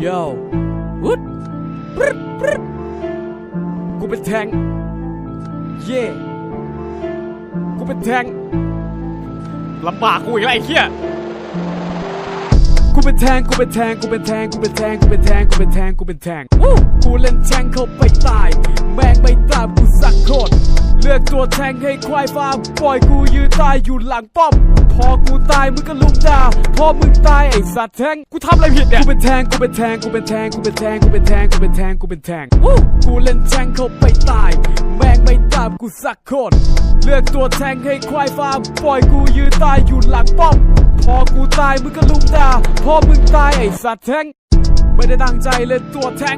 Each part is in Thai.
โย่วุดปรึ๊ดปรึ๊ดกูเป็นแทงเย่กูเป็นแทงลำบากกูอีกแล้วไอ้เหี้ยกูเป็นแทงกูเป็นแทงกูเป็นแทงกูเป็นแทงกูเป็นแทงกูเป็นแทงกูเป็นแทงกูเล่นแทงเข้าไปตายแม่งไม่ตามกูสักโคตรเลือกตัวแทงให้ควายฟาร์มปล่อยกูยืนตายอยู่หลังป้อมพอกูตายมึงก็ลุมด่าพอมึงตายไอ้สัตว์แทงกูทำอะไรผิดเนี่ยกูเป็นแทงกูเป็นแทงกูเป็นแทงกูเป็นแทงกูเป็นแทงกูเป็นแทงกูเป็นแทงกูเล่นแทงเข้าไปตายแม่งไม่ตามกูสักโคตรเลือกตัวแทงให้ควายฟาร์มปล่อยกูยืนตายอยู่หลังป้อมพอกูตายมึงก็ลุมด่าพอมึงตายไอ้สัตว์แทงไม่ได้ตั้งใจเล่นตัวแทง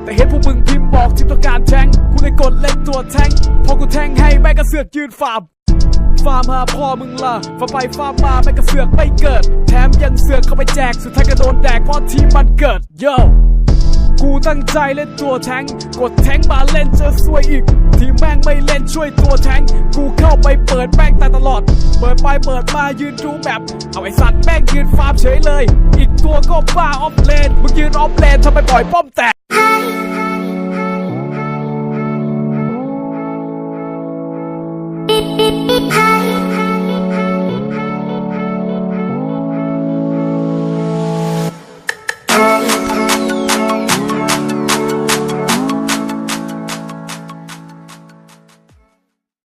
แต่เห็นพวกมึงพิมพ์บอกที่ต้องการแทงกูเลยกดเล่นตัวแทงพอกูแทงให้แม่งก็เสือกยืนฟาร์มหาพ่อมึงล่ะฟาร์มไปฟาร์มมาแม่งก็เสือกไม่เกิดแถมยังเสือกเข้าไปแจกสุดท้ายก็โดนแดกเพราะทีมมันเกิดโย่กูตั้งใจเล่นตัวแทงกดแทงมาเล่นเจอซวยอีกทีมแม่งไม่เล่นช่วยตัวแทงกูเข้าไปเปิดแม่งตลอดเปิดไปเปิดมายืนดูแบบเอาไอสัตว์แม่งยืนฟาร์มเฉยเลยอีกตัวก็บ้าออฟเลนมึงยืนออฟเลนทำไมปล่อยป้อมแตก